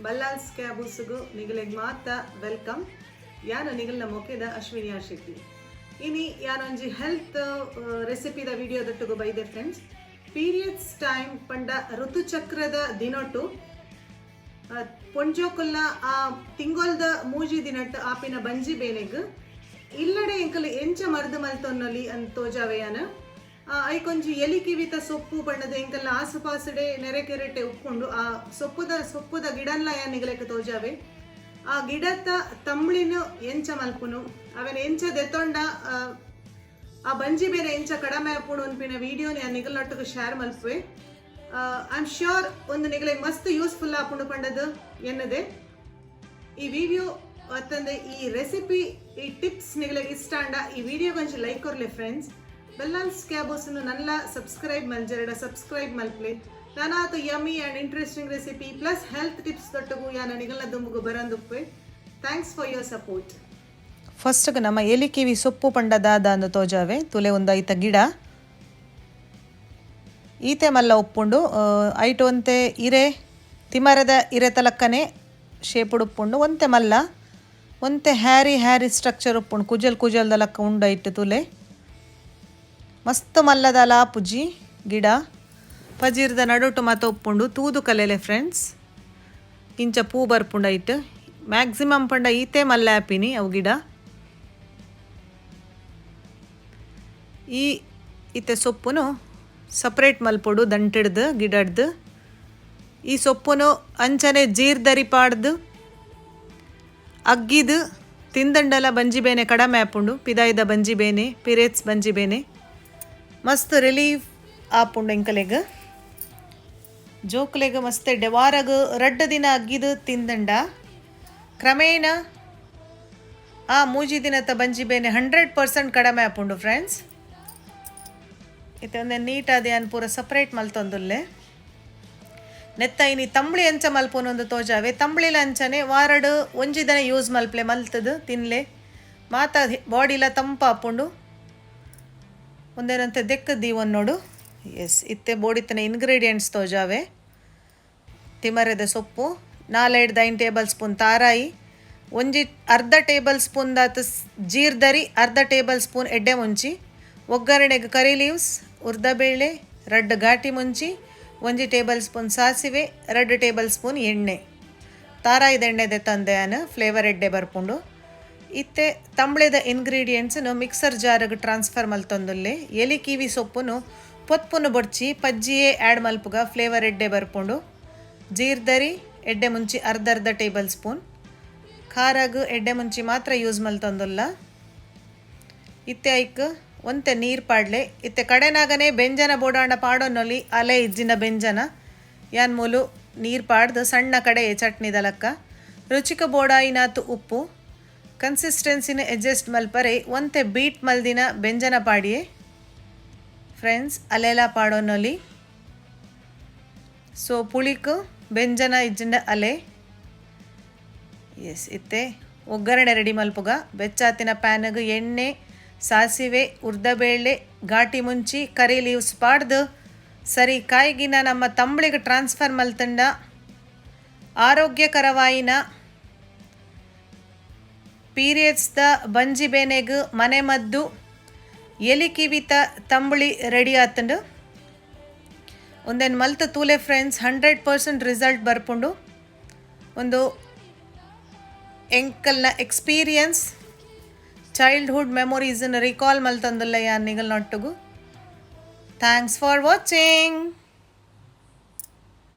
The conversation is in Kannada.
ಬಲ್ಲಾಲ್ಸ್ ಕ್ಯಾಬೂಸ್ಗೂ ನಿಗಲಿಗೆ ಮಾತ ವೆಲ್ಕಮ್. ಯಾನು ನಿಗಲ್ನ ಮೊಕೆದ ಅಶ್ವಿನಿ ಶೆಟ್ಟಿ. ಇನಿ ಯಾನೊಂಜಿ ಹೆಲ್ತ್ ರೆಸಿಪಿದ ವಿಡಿಯೋದೊಟ್ಟಿಗೂ ಬೈದೆ ಫ್ರೆಂಡ್ಸ್. ಪೀರಿಯಡ್ಸ್ ಟೈಮ್ ಪಂಡ ಋತುಚಕ್ರದ ದಿನೊಟ್ಟು ಪೊಂಜೋಕುಲ್ಲ ಆ ತಿಂಗೊಲ್ದ ಮೂಜಿ ದಿನಟ್ಟು ಆಪಿನ ಬಂಜಿ ಬೇನೆಗ್ ಇಲ್ಲಡೆ ಎಂಕಲು ಎಂಚ ಮರ್ದು ಮಲ್ತೊನ್ನೊಲಿ ಅಂತ ತೋಜಾವೆಯಾನ ಐಕೊಂಜಿ ಎಲಿ ಕಿವಿತ ಸೊಪ್ಪು ಬಣ್ಣದ ಎಂಕಲ್ಲ ಆಸುಪಾಸುಡೆ ನೆರೆ ಕೆರೆಟೆ ಉಪ್ಕೊಂಡು ಆ ಸೊಪ್ಪುದ ಗಿಡನ್ಲ ನಿಗಲೆಕ್ಕೆ ತೋಜಾವೆ. ಆ ಗಿಡದ ತಂಬ್ಳಿನು ಎಂಚ ಮಲ್ಪುನು ಅವನ ಎಂಚ ದೆತ್ತೊಂಡ ಆ ಬಂಜಿ ಬೇರೆ ಎಂಚ ಕಡಿಮೆ ಹಾಪುಣು ಅನ್ಪಿನ ವಿಡಿಯೋನ ಆ ನಿಗಲೊಟ್ಟಿಗೆ ಶೇರ್ ಮಲ್ಪುವೆ. ಐ ಆಮ್ ಶ್ಯೂರ್ ಒಂದು ನಿಗಲಿಗೆ ಮಸ್ತ್ ಯೂಸ್ಫುಲ್ ಆಪುಂಡು ಪಂಡದು ಎನ್ನದೆ ಈ ವಿಡಿಯೋ ಅತ್ತಂದೆ ಈ ರೆಸಿಪಿ ಈ ಟಿಪ್ಸ್ ನಿಗಲಿಗೆ ಇಷ್ಟ ಅಂಡ ಈ ವಿಡಿಯೋ ಕೊಂಚ ಲೈಕ್ ಕೊರ್ಲೆ ಫ್ರೆಂಡ್ಸ್. ಬಲ್ಲಾಲ್ಸ್ ಕ್ಯಾಬೋಸ್ನು ನಲ್ಲ ಸಬ್ಸ್ಕ್ರೈಬ್ ಮಲ್ಜರಡ ಸಬ್ಸ್ಕ್ರೈಬ್ ಮಲ್ಪ್ಲೆ ನಾನಾತು yummy and interesting recipe plus health tips ತೊಟ್ಟಗು ಯಾನ ನಿಗಲ ದುಂಬುಗು ಬರಂದುಪ್ಪೆ. Thanks for your support. ಫಸ್ಟ್ಗೆ ನಮ್ಮ ಎಲಿ ಕಿವಿ ಸೊಪ್ಪು ಪಂಡದಾದ ಅಂದು ತೋಜಾವೆ ತುಲೆ ಒಂದು ಐತ ಗಿಡ ಈತೆ ಮಲ್ಲ ಉಪ್ಪುಂಡು ಐಟು ಒಂತೆ ಇರೆ ತಿಮರದ ಇರೆ ತಲಕ್ಕನೆ ಶೇಪುಡು ಉಪ್ಪುಂಡು ಒಂತೆ ಮಲ್ಲ ಒಂತೆ ಹ್ಯಾರಿ ಸ್ಟ್ರಕ್ಚರ್ ಉಪ್ಪುಂಡು ಕುಜಲ್ದ ಲಕ್ಕ ಉಂಡು ಐಟು ತುಲೆ ಮಸ್ತ್ ಮಲ್ಲದ ಲಾಪುಜಿ ಗಿಡ ಪಜೀರ್ದ ನಡುಟು ಮಾತ ಉಪ್ಪುಂಡು ತೂದು ಕಲೆಲೆ ಫ್ರೆಂಡ್ಸ್. ಇಂಚ ಪೂ ಬರ್ಪುಂಡು ಐಟ್ ಮ್ಯಾಕ್ಸಿಮಮ್ ಪಂಡ ಈತೆ ಮಲ್ಲ ಆಪಿನಿ ಅವು ಗಿಡ. ಈತೆ ಸೊಪ್ಪುನು ಸಪ್ರೇಟ್ ಮಲ್ಪೊಡು ದಂಟಿಡ್ದು ಗಿಡಡ್ದು ಈ ಸೊಪ್ಪುನು ಅಂಚನೆ ಜೀರ್ದರಿ ಪಾಡ್ದು ಅಗ್ಗಿದು ತಿಂದಂಡಲ ಬಂಜಿ ಬೇನೆ ಕಡಿಮೆ ಆಪುಂಡು ಪಿದಾಯ್ದ ಬಂಜಿ ಬೇನೆ ಪಿರೇಟ್ಸ್ ಬಂಜಿ ಬೇನೆ ಮಸ್ತ್ ರಿಲೀಫ್ ಆಪುಂಡು ಎಂಕಲೆಗ್ ಜೋಕ್ಲೆಗ್ ಮಸ್ತ್ ಡೆವಾರಗ್ ರಡ್ಡ ದಿನ ಅಗ್ಗಿದು ತಿಂದಂಡ ಕ್ರಮೇಣ ಆ ಮೂಜಿ ದಿನದ ಬಂಜಿ ಬೇನೆ 100% ಕಡಿಮೆ ಆಪುಂಡು ಫ್ರೆಂಡ್ಸ್. ಇತ್ತೆ ಒಂದೇ ನೀಟಾದ ಏನು ಪೂರ ಸಪ್ರೇಟ್ ಮಲ್ತೊಂದುಲ್ಲೆ ನೆತ್ತ ಇನಿ ತಂಬ್ಳಿ ಅಂಚ ಮಲ್ಪೊಂದು ತೋಜಾವೆ. ತಂಬ್ಳಿಲ ಅಂಚನೆ ವಾರಡು ಒಂಜಿ ದಿನ ಯೂಸ್ ಮಲ್ಪ್ಲೆ ಮಲ್ತದು ತಿನ್ಲೆ ಮಾತ ಬಾಡಿಲ ತಂಪ ಆಪುಂಡು ಒಂದೇನಂತೆ ದೆಕ್ಕದಿ ನೋಡು. ಎಸ್ ಇತ್ತೆ ಬೋಡಿತನ ಇಂಗ್ರೀಡಿಯೆಂಟ್ಸ್ ತೋಜಾವೆ. ತಿಮರೆದ ಸೊಪ್ಪು 4-5 ಟೇಬಲ್ ಸ್ಪೂನ್ ತಾರಾಯಿ ಒಂಜಿ ಅರ್ಧ ಟೇಬಲ್ ಸ್ಪೂನ್ ದಾತ ಜೀರ್ದರಿ ಅರ್ಧ ಟೇಬಲ್ ಸ್ಪೂನ್ ಎಡ್ಡೆ ಮುಂಚಿ ಒಗ್ಗರಣೆಗೆ ಕರಿ ಲೀವ್ಸ್ ಉರ್ದಬೇಳೆ 2 ಘಾಟಿ ಮುಂಚಿ 1 ಟೇಬಲ್ ಸ್ಪೂನ್ ಸಾಸಿವೆ 2 ಟೇಬಲ್ ಸ್ಪೂನ್ ಎಣ್ಣೆ ತಾರಾಯಿದ ಎಣ್ಣೆದೆ ತಂದೆ ನಾನು ಫ್ಲೇವರ್ ಎಡ್ಡೆ ಬರ್ಪುಂಡು. ಇತ್ತೆ ತಂಬ್ಳೆದ ಇಂಗ್ರೀಡಿಯೆಂಟ್ಸನ್ನು ಮಿಕ್ಸರ್ ಜಾರಿಗೆ ಟ್ರಾನ್ಸ್ಫರ್ ಮಲ್ತೊಂದುಲ್ಲೆ. ಎಲಿ ಕಿವಿ ಸೊಪ್ಪುನು ಪೊತ್ಪುನು ಬೊಡ್ಚಿ ಪಜ್ಜಿಯೇ ಆ್ಯಡ್ ಮಲ್ಪುಗ ಫ್ಲೇವರ್ ಎಡ್ಡೆ ಬರ್ಪುಂಡು. ಜೀರ್ದರಿ ಎಡ್ಡೆ ಮುಂಚಿ ಅರ್ಧ ಟೇಬಲ್ ಸ್ಪೂನ್ ಖಾರಾಗ ಎಡ್ಡೆ ಮುಂಚಿ ಮಾತ್ರ ಯೂಸ್ ಮಲ್ತೊಂದುಲ್ಲ. ಇತ್ತೆ ಐಕ್ ಒಂತೆ ನೀರು ಪಾಡ್ಲೆ ಇತ್ತೆ ಕಡೆನಾಗನೆ ಬೆಂಜನ ಬೋಡಾಂಡ ಪಾಡೋನೊಲಿ ಅಲೆ ಇಜ್ಜಿನ ಬೆಂಜನ ಯಾನ್ ಮೂಲು ನೀರು ಪಾಡ್ದು ಸಣ್ಣ ಕಡೆ ಚಟ್ನಿದ ಲಕ್ಕ ರುಚಿಕ ಬೋಡಾಯಿನಾತು ಉಪ್ಪು ಕನ್ಸಿಸ್ಟೆನ್ಸಿನ ಅಡ್ಜಸ್ಟ್ ಮಲ್ಪರೆ ಒಂತೆ ಬೀಟ್ ಮಲ್ದಿನ ಬೆಂಜನ ಪಾಡಿಯೇ ಫ್ರೆಂಡ್ಸ್ ಅಲೆಲ ಪಾಡೋನೊಲಿ ಸೊ ಪುಳಿಕು ಬೆಂಜನ ಇಜ್ಜಿಂಡ ಅಲೆ. ಎಸ್ ಇತ್ತೆ ಒಗ್ಗರಣೆ ರೆಡಿ ಮಲ್ಪುಗ ಬೆಚ್ಚಾತಿನ ಪ್ಯಾನ್ಗೆ ಎಣ್ಣೆ ಸಾಸಿವೆ ಉರ್ದಬೇಳೆ ಘಾಟಿ ಮುಂಚಿ ಕರಿ ಲೀವ್ಸ್ ಪಾಡ್ದು ಸರಿ ಕಾಯಿಗಿನ ನಮ್ಮ ತಂಬ್ಳಿಗೆ ಟ್ರಾನ್ಸ್ಫರ್ ಮಲ್ತಂಡ ಆರೋಗ್ಯಕರವಾಯಿನ ಪೀರಿಯಡ್ಸ್ದ ಬಂಜಿ ಬೇನೆಗ್ ಮನೆ ಮದ್ದು ಎಲಿ ಕಿವಿತ ತಂಬ್ಳಿ ರೆಡಿ ಆತಂಡು ಒಂದೇನು ಮಲ್ತ ತೂಲೆ ಫ್ರೆಂಡ್ಸ್ 100% ರಿಸಲ್ಟ್ ಬರ್ಪುಂಡು. ಒಂದು ಎಂಕಲ್ನ ಎಕ್ಸ್ಪೀರಿಯನ್ಸ್ ಚೈಲ್ಡ್ಹುಡ್ ಮೆಮೊರೀಸನ್ನು ರಿಕಾಲ್ ಮಲ್ತಂದುಲ್ಲ ಯಾನ್ ನಿಗಲ್ನೊಟ್ಟಿಗೂ. Thanks for watching.